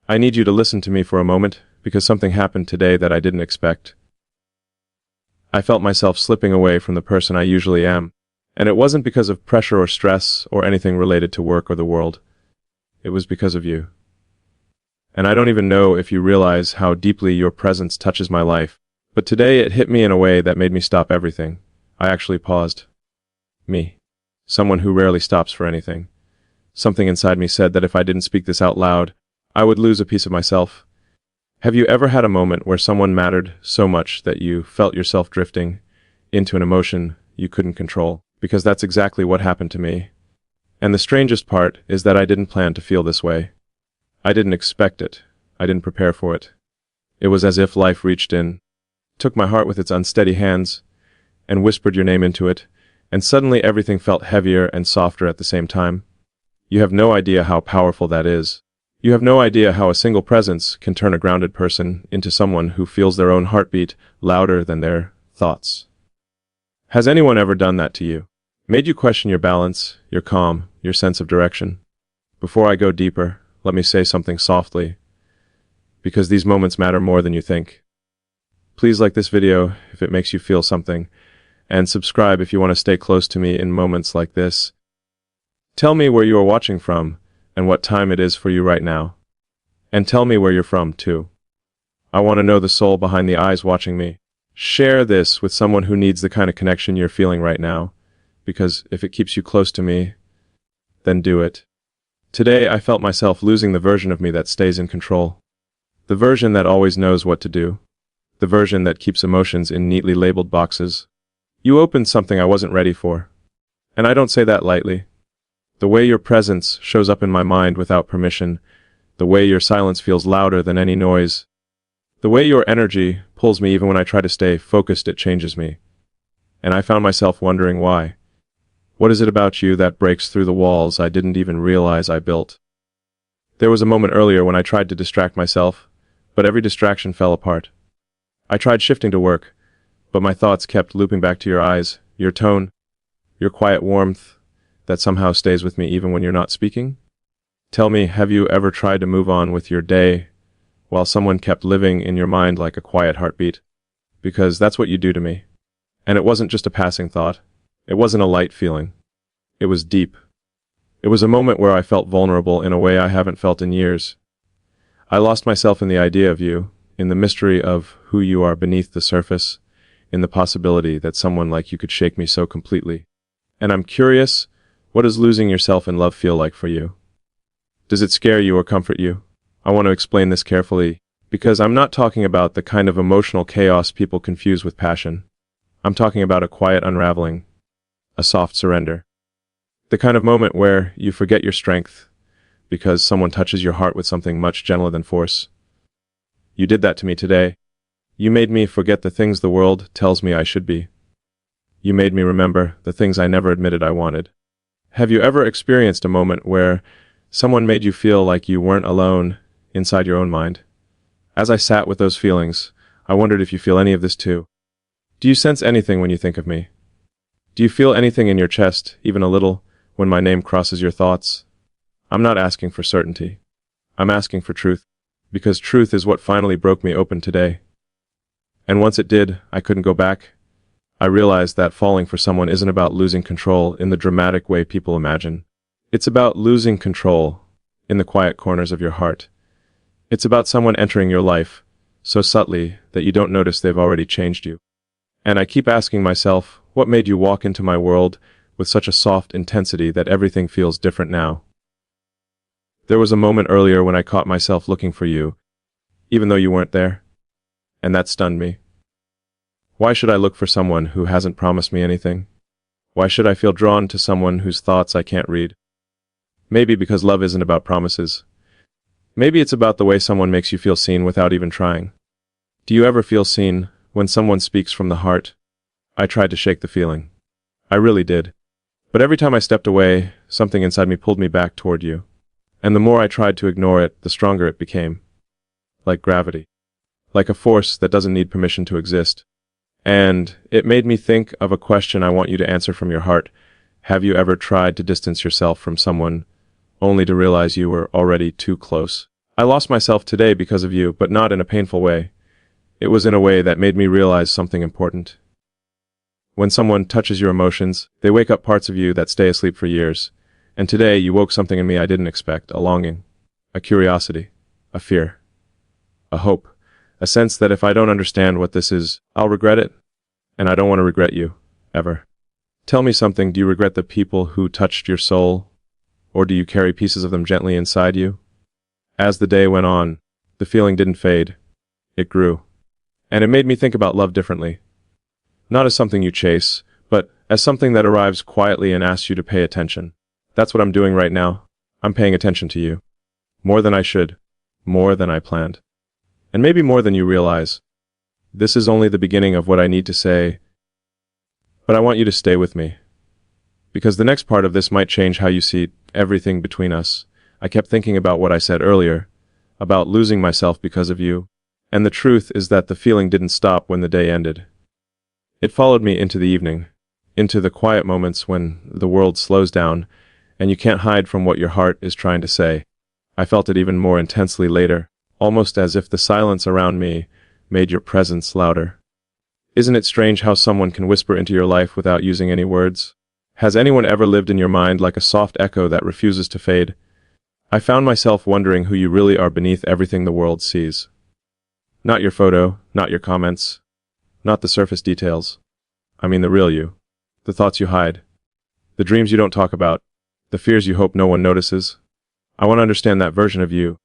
I need you to listen to me for a moment, because something happened today that I didn't expect. I felt myself slipping away from the person I usually am, and it wasn't because of pressure or stress or anything related to work or the world. It was because of you. And I don't even know if you realize how deeply your presence touches my life, but today it hit me in a way that made me stop everything. I actually paused. Me. Someone who rarely stops for anything. Something inside me said that if I didn't speak this out loud, I would lose a piece of myself. Have you ever had a moment where someone mattered so much that you felt yourself drifting into an emotion you couldn't control? Because that's exactly what happened to me. And the strangest part is that I didn't plan to feel this way. I didn't expect it. I didn't prepare for it. It was as if life reached in, took my heart with its unsteady hands, and whispered your name into it, and suddenly everything felt heavier and softer at the same time. You have no idea how powerful that is. You have no idea how a single presence can turn a grounded person into someone who feels their own heartbeat louder than their thoughts. Has anyone ever done that to you? Made you question your balance, your calm, your sense of direction? Before I go deeper, let me say something softly, because these moments matter more than you think. Please like this video if it makes you feel something, and subscribe if you want to stay close to me in moments like this. Tell me where you are watching from, and what time it is for you right now. And tell me where you're from, too. I want to know the soul behind the eyes watching me. Share this with someone who needs the kind of connection you're feeling right now, because if it keeps you close to me, then do it. Today I felt myself losing the version of me that stays in control. The version that always knows what to do. The version that keeps emotions in neatly labeled boxes. You opened something I wasn't ready for. And I don't say that lightly. The way your presence shows up in my mind without permission, the way your silence feels louder than any noise, the way your energy pulls me even when I try to stay focused, it changes me. And I found myself wondering why. What is it about you that breaks through the walls I didn't even realize I built? There was a moment earlier when I tried to distract myself, but every distraction fell apart. I tried shifting to work, but my thoughts kept looping back to your eyes, your tone, your quiet warmth, that somehow stays with me even when you're not speaking? Tell me, have you ever tried to move on with your day while someone kept living in your mind like a quiet heartbeat? Because that's what you do to me. And it wasn't just a passing thought. It wasn't a light feeling. It was deep. It was a moment where I felt vulnerable in a way I haven't felt in years. I lost myself in the idea of you, in the mystery of who you are beneath the surface, in the possibility that someone like you could shake me so completely. And I'm curious, what does losing yourself in love feel like for you? Does it scare you or comfort you? I want to explain this carefully, because I'm not talking about the kind of emotional chaos people confuse with passion. I'm talking about a quiet unraveling, a soft surrender. The kind of moment where you forget your strength, because someone touches your heart with something much gentler than force. You did that to me today. You made me forget the things the world tells me I should be. You made me remember the things I never admitted I wanted. Have you ever experienced a moment where someone made you feel like you weren't alone inside your own mind? As I sat with those feelings, I wondered if you feel any of this too. Do you sense anything when you think of me? Do you feel anything in your chest, even a little, when my name crosses your thoughts? I'm not asking for certainty. I'm asking for truth, because truth is what finally broke me open today. And once it did, I couldn't go back. I realized that falling for someone isn't about losing control in the dramatic way people imagine. It's about losing control in the quiet corners of your heart. It's about someone entering your life so subtly that you don't notice they've already changed you. And I keep asking myself, what made you walk into my world with such a soft intensity that everything feels different now? There was a moment earlier when I caught myself looking for you, even though you weren't there. And that stunned me. Why should I look for someone who hasn't promised me anything? Why should I feel drawn to someone whose thoughts I can't read? Maybe because love isn't about promises. Maybe it's about the way someone makes you feel seen without even trying. Do you ever feel seen when someone speaks from the heart? I tried to shake the feeling. I really did. But every time I stepped away, something inside me pulled me back toward you. And the more I tried to ignore it, the stronger it became. Like gravity. Like a force that doesn't need permission to exist. And it made me think of a question I want you to answer from your heart. Have you ever tried to distance yourself from someone, only to realize you were already too close? I lost myself today because of you, but not in a painful way. It was in a way that made me realize something important. When someone touches your emotions, they wake up parts of you that stay asleep for years. And today you woke something in me I didn't expect, a longing, a curiosity, a fear, a hope, a sense that if I don't understand what this is, I'll regret it. And I don't want to regret you, ever. Tell me something, do you regret the people who touched your soul? Or do you carry pieces of them gently inside you? As the day went on, the feeling didn't fade. It grew. And it made me think about love differently. Not as something you chase, but as something that arrives quietly and asks you to pay attention. That's what I'm doing right now. I'm paying attention to you. More than I should. More than I planned. And maybe more than you realize. This is only the beginning of what I need to say. But I want you to stay with me. Because the next part of this might change how you see everything between us. I kept thinking about what I said earlier, about losing myself because of you. And the truth is that the feeling didn't stop when the day ended. It followed me into the evening, into the quiet moments when the world slows down, and you can't hide from what your heart is trying to say. I felt it even more intensely later, almost as if the silence around me made your presence louder. Isn't it strange how someone can whisper into your life without using any words? Has anyone ever lived in your mind like a soft echo that refuses to fade? I found myself wondering who you really are beneath everything the world sees. Not your photo, not your comments, not the surface details. I mean the real you. The thoughts you hide. The dreams you don't talk about. The fears you hope no one notices. I want to understand that version of you.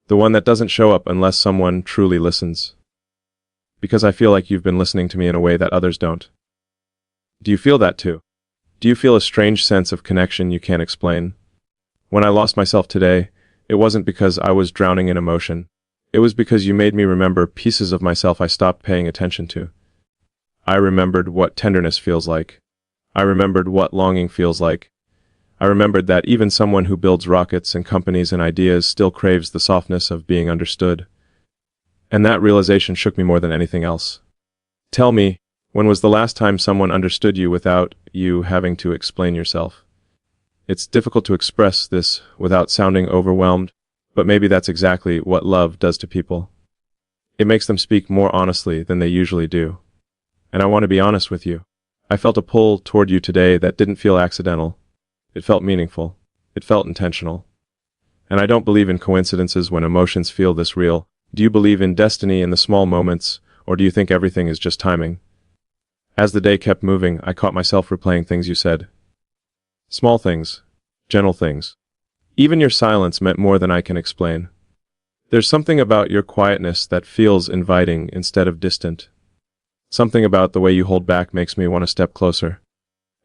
The one that doesn't show up unless someone truly listens. Because I feel like you've been listening to me in a way that others don't. Do you feel that too? Do you feel a strange sense of connection you can't explain? When I lost myself today, it wasn't because I was drowning in emotion. It was because you made me remember pieces of myself I stopped paying attention to. I remembered what tenderness feels like. I remembered what longing feels like. I remembered that even someone who builds rockets and companies and ideas still craves the softness of being understood. And that realization shook me more than anything else. Tell me, when was the last time someone understood you without you having to explain yourself? It's difficult to express this without sounding overwhelmed, but maybe that's exactly what love does to people. It makes them speak more honestly than they usually do. And I want to be honest with you. I felt a pull toward you today that didn't feel accidental. It felt meaningful. It felt intentional. And I don't believe in coincidences when emotions feel this real. Do you believe in destiny in the small moments, or do you think everything is just timing? As the day kept moving, I caught myself replaying things you said. Small things. Gentle things. Even your silence meant more than I can explain. There's something about your quietness that feels inviting instead of distant. Something about the way you hold back makes me want to step closer.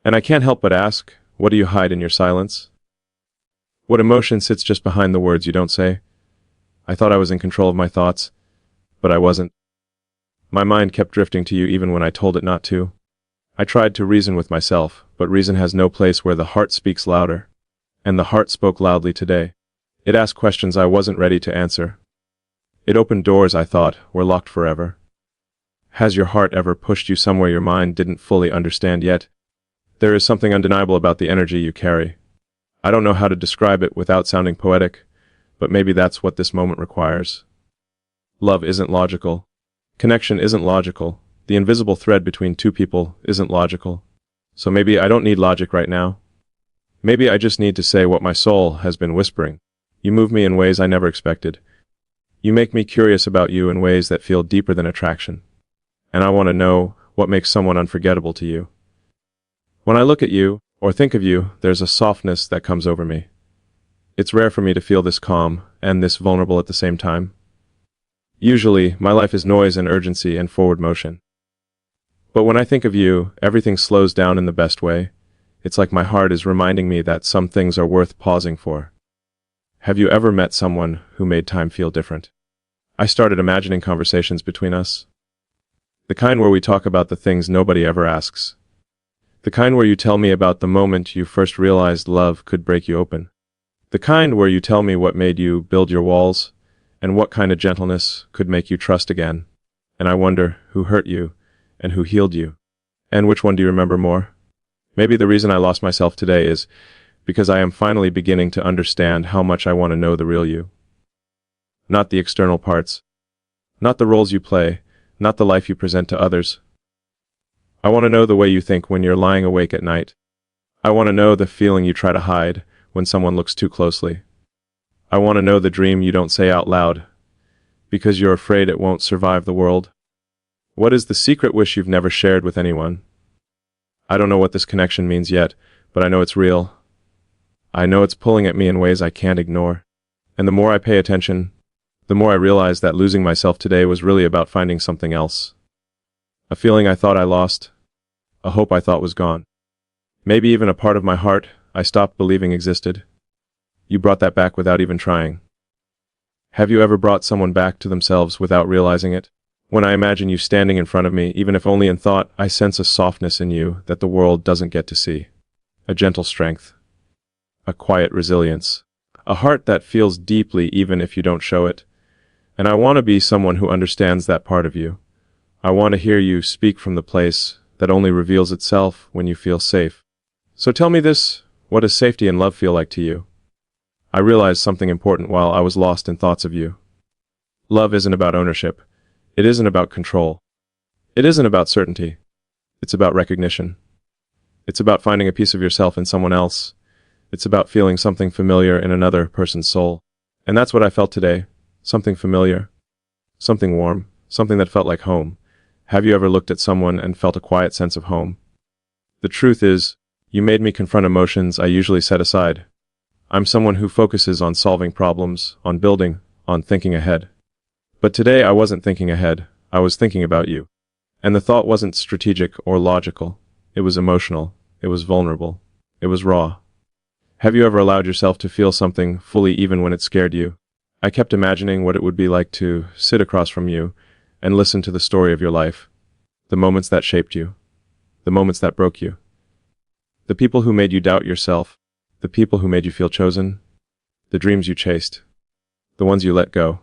And I can't help but ask, what do you hide in your silence? What emotion sits just behind the words you don't say? I thought I was in control of my thoughts, but I wasn't. My mind kept drifting to you even when I told it not to. I tried to reason with myself, but reason has no place where the heart speaks louder. And the heart spoke loudly today. It asked questions I wasn't ready to answer. It opened doors I thought were locked forever. Has your heart ever pushed you somewhere your mind didn't fully understand yet? There is something undeniable about the energy you carry. I don't know how to describe it without sounding poetic, but maybe that's what this moment requires. Love isn't logical. Connection isn't logical. The invisible thread between two people isn't logical. So maybe I don't need logic right now. Maybe I just need to say what my soul has been whispering. You move me in ways I never expected. You make me curious about you in ways that feel deeper than attraction. And I want to know what makes someone unforgettable to you. When I look at you, or think of you, there's a softness that comes over me. It's rare for me to feel this calm and this vulnerable at the same time. Usually, my life is noise and urgency and forward motion. But when I think of you, everything slows down in the best way. It's like my heart is reminding me that some things are worth pausing for. Have you ever met someone who made time feel different? I started imagining conversations between us. The kind where we talk about the things nobody ever asks. The kind where you tell me about the moment you first realized love could break you open. The kind where you tell me what made you build your walls, and what kind of gentleness could make you trust again. And I wonder who hurt you, and who healed you. And which one do you remember more? Maybe the reason I lost myself today is because I am finally beginning to understand how much I want to know the real you. not the external parts, not the roles you play, not the life you present to others. I want to know the way you think when you're lying awake at night. I want to know the feeling you try to hide when someone looks too closely. I want to know the dream you don't say out loud because you're afraid it won't survive the world. What is the secret wish you've never shared with anyone? I don't know what this connection means yet, but I know it's real. I know it's pulling at me in ways I can't ignore. And the more I pay attention, the more I realize that losing myself today was really about finding something else. A feeling I thought I lost, a hope I thought was gone. Maybe even a part of my heart I stopped believing existed. You brought that back without even trying. Have you ever brought someone back to themselves without realizing it? When I imagine you standing in front of me, even if only in thought, I sense a softness in you that the world doesn't get to see. A gentle strength. A quiet resilience. A heart that feels deeply even if you don't show it. And I want to be someone who understands that part of you. I want to hear you speak from the place that only reveals itself when you feel safe. So tell me this, what does safety and love feel like to you? I realized something important while I was lost in thoughts of you. Love isn't about ownership. It isn't about control. It isn't about certainty. It's about recognition. It's about finding a piece of yourself in someone else. It's about feeling something familiar in another person's soul. And that's what I felt today. Something familiar. Something warm. Something that felt like home. Have you ever looked at someone and felt a quiet sense of home? The truth is, you made me confront emotions I usually set aside. I'm someone who focuses on solving problems, on building, on thinking ahead. But today I wasn't thinking ahead, I was thinking about you. And the thought wasn't strategic or logical. It was emotional. It was vulnerable. It was raw. Have you ever allowed yourself to feel something fully even when it scared you? I kept imagining what it would be like to sit across from you and listen to the story of your life. The moments that shaped you. The moments that broke you. The people who made you doubt yourself. The people who made you feel chosen. The dreams you chased. The ones you let go.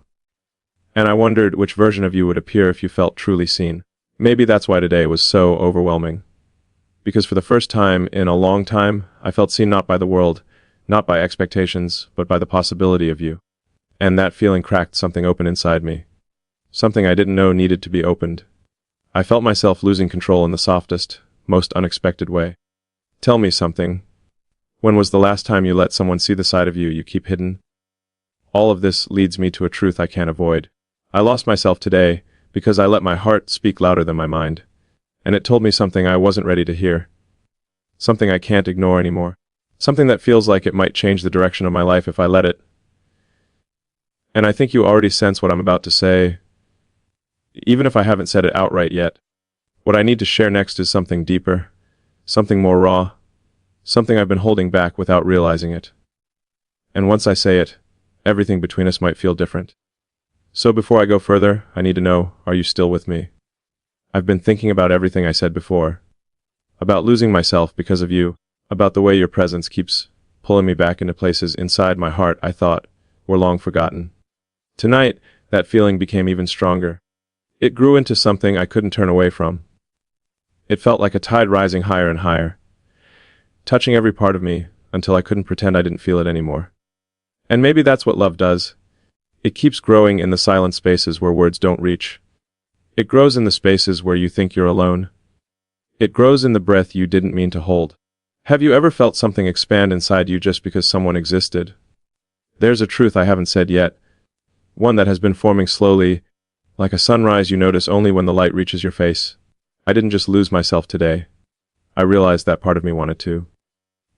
And I wondered which version of you would appear if you felt truly seen. Maybe that's why today was so overwhelming. Because for the first time in a long time, I felt seen not by the world, not by expectations, but by the possibility of you. And that feeling cracked something open inside me. Something I didn't know needed to be opened. I felt myself losing control in the softest, most unexpected way. Tell me something. When was the last time you let someone see the side of you you keep hidden? All of this leads me to a truth I can't avoid. I lost myself today because I let my heart speak louder than my mind. And it told me something I wasn't ready to hear. Something I can't ignore anymore. Something that feels like it might change the direction of my life if I let it. And I think you already sense what I'm about to say, even if I haven't said it outright yet. What I need to share next is something deeper, something more raw, something I've been holding back without realizing it. And once I say it, everything between us might feel different. So before I go further, I need to know, are you still with me? I've been thinking about everything I said before. About losing myself because of you. About the way your presence keeps pulling me back into places inside my heart I thought were long forgotten. Tonight, that feeling became even stronger. It grew into something I couldn't turn away from. It felt like a tide rising higher and higher, touching every part of me until I couldn't pretend I didn't feel it anymore. And maybe that's what love does. It keeps growing in the silent spaces where words don't reach. It grows in the spaces where you think you're alone. It grows in the breath you didn't mean to hold. Have you ever felt something expand inside you just because someone existed? There's a truth I haven't said yet. One that has been forming slowly, like a sunrise you notice only when the light reaches your face. I didn't just lose myself today. I realized that part of me wanted to.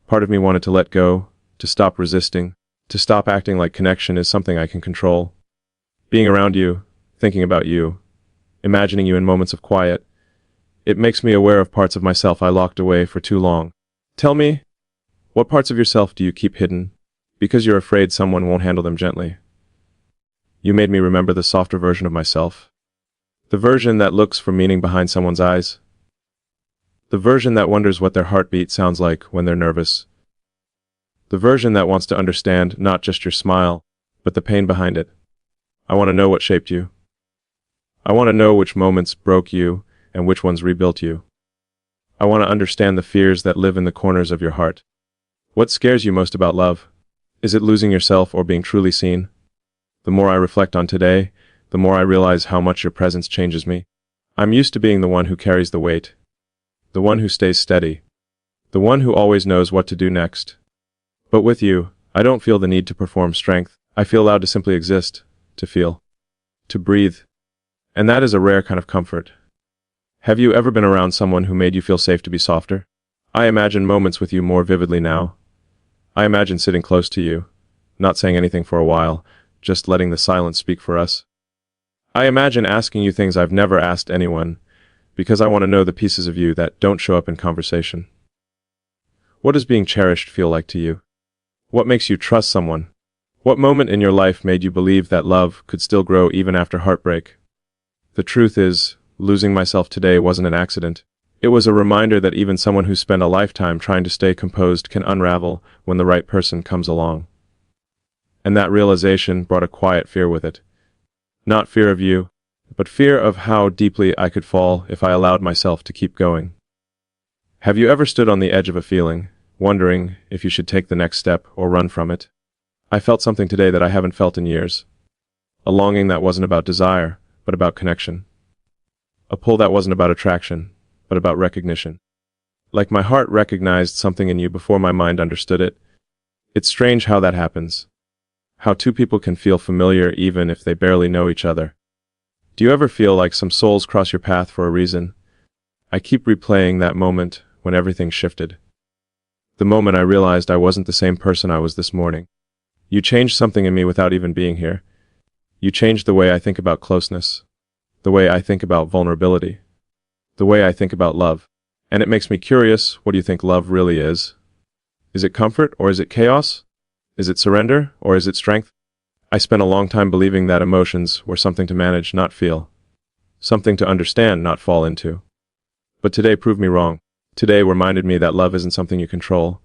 Part of me wanted to let go, to stop resisting, to stop acting like connection is something I can control. Being around you, thinking about you, imagining you in moments of quiet, it makes me aware of parts of myself I locked away for too long. Tell me, what parts of yourself do you keep hidden, because you're afraid someone won't handle them gently? You made me remember the softer version of myself. The version that looks for meaning behind someone's eyes. The version that wonders what their heartbeat sounds like when they're nervous. The version that wants to understand not just your smile, but the pain behind it. I want to know what shaped you. I want to know which moments broke you and which ones rebuilt you. I want to understand the fears that live in the corners of your heart. What scares you most about love? Is it losing yourself or being truly seen? The more I reflect on today, the more I realize how much your presence changes me. I'm used to being the one who carries the weight, the one who stays steady, the one who always knows what to do next. But with you, I don't feel the need to perform strength. I feel allowed to simply exist, to feel, to breathe. And that is a rare kind of comfort. Have you ever been around someone who made you feel safe to be softer? I imagine moments with you more vividly now. I imagine sitting close to you, not saying anything for a while, just letting the silence speak for us. I imagine asking you things I've never asked anyone, because I want to know the pieces of you that don't show up in conversation. What does being cherished feel like to you? What makes you trust someone? What moment in your life made you believe that love could still grow even after heartbreak? The truth is, losing myself today wasn't an accident. It was a reminder that even someone who spent a lifetime trying to stay composed can unravel when the right person comes along. And that realization brought a quiet fear with it. Not fear of you, but fear of how deeply I could fall if I allowed myself to keep going. Have you ever stood on the edge of a feeling, wondering if you should take the next step or run from it? I felt something today that I haven't felt in years. A longing that wasn't about desire, but about connection. A pull that wasn't about attraction, but about recognition. Like my heart recognized something in you before my mind understood it. It's strange how that happens. How two people can feel familiar even if they barely know each other. Do you ever feel like some souls cross your path for a reason? I keep replaying that moment when everything shifted. The moment I realized I wasn't the same person I was this morning. You changed something in me without even being here. You changed the way I think about closeness, the way I think about vulnerability, the way I think about love. And it makes me curious, what do you think love really is? Is it comfort or is it chaos? Is it surrender or is it strength? I spent a long time believing that emotions were something to manage, not feel. Something to understand, not fall into. But today proved me wrong. Today reminded me that love isn't something you control.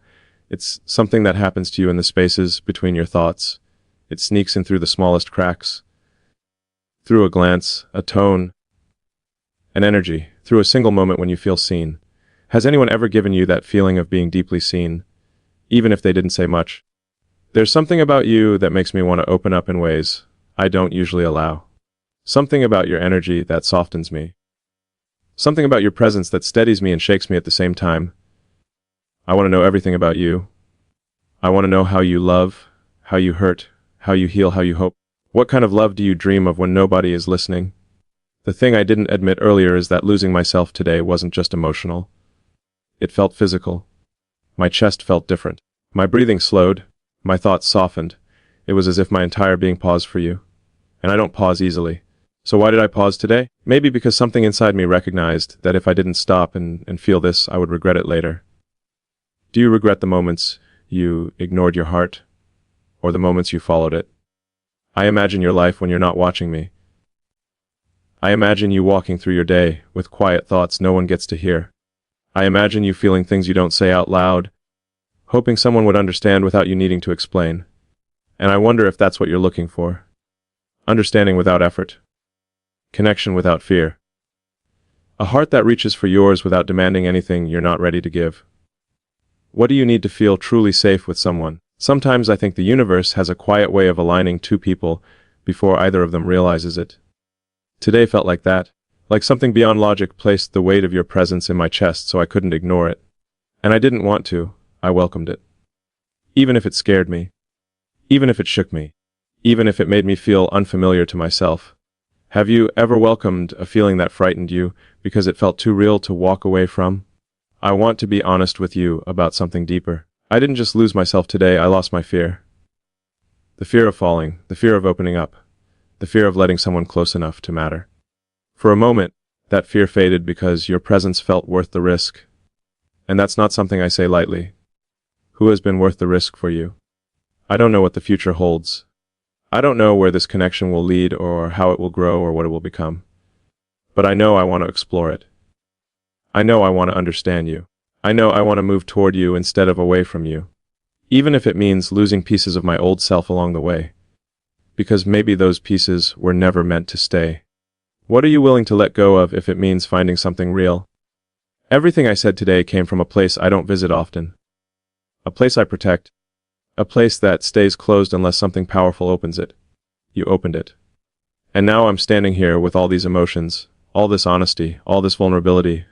It's something that happens to you in the spaces between your thoughts. It sneaks in through the smallest cracks. Through a glance, a tone, an energy, through a single moment when you feel seen. Has anyone ever given you that feeling of being deeply seen, even if they didn't say much? There's something about you that makes me want to open up in ways I don't usually allow. Something about your energy that softens me. Something about your presence that steadies me and shakes me at the same time. I want to know everything about you. I want to know how you love, how you hurt, how you heal, how you hope. What kind of love do you dream of when nobody is listening? The thing I didn't admit earlier is that losing myself today wasn't just emotional. It felt physical. My chest felt different. My breathing slowed. My thoughts softened. It was as if my entire being paused for you. And I don't pause easily. So why did I pause today? Maybe because something inside me recognized that if I didn't stop and feel this, I would regret it later. Do you regret the moments you ignored your heart? Or the moments you followed it? I imagine your life when you're not watching me. I imagine you walking through your day with quiet thoughts no one gets to hear. I imagine you feeling things you don't say out loud, hoping someone would understand without you needing to explain. And I wonder if that's what you're looking for. Understanding without effort. Connection without fear. A heart that reaches for yours without demanding anything you're not ready to give. What do you need to feel truly safe with someone? Sometimes I think the universe has a quiet way of aligning two people before either of them realizes it. Today felt like that. Like something beyond logic placed the weight of your presence in my chest so I couldn't ignore it. And I didn't want to. I welcomed it. Even if it scared me. Even if it shook me. Even if it made me feel unfamiliar to myself. Have you ever welcomed a feeling that frightened you because it felt too real to walk away from? I want to be honest with you about something deeper. I didn't just lose myself today, I lost my fear. The fear of falling, the fear of opening up, the fear of letting someone close enough to matter. For a moment, that fear faded because your presence felt worth the risk. And that's not something I say lightly. Who has been worth the risk for you? I don't know what the future holds. I don't know where this connection will lead or how it will grow or what it will become. But I know I want to explore it. I know I want to understand you. I know I want to move toward you instead of away from you. Even if it means losing pieces of my old self along the way. Because maybe those pieces were never meant to stay. What are you willing to let go of if it means finding something real? Everything I said today came from a place I don't visit often. A place I protect. A place that stays closed unless something powerful opens it. you opened it. And now I'm standing here with all these emotions, all this honesty, all this vulnerability,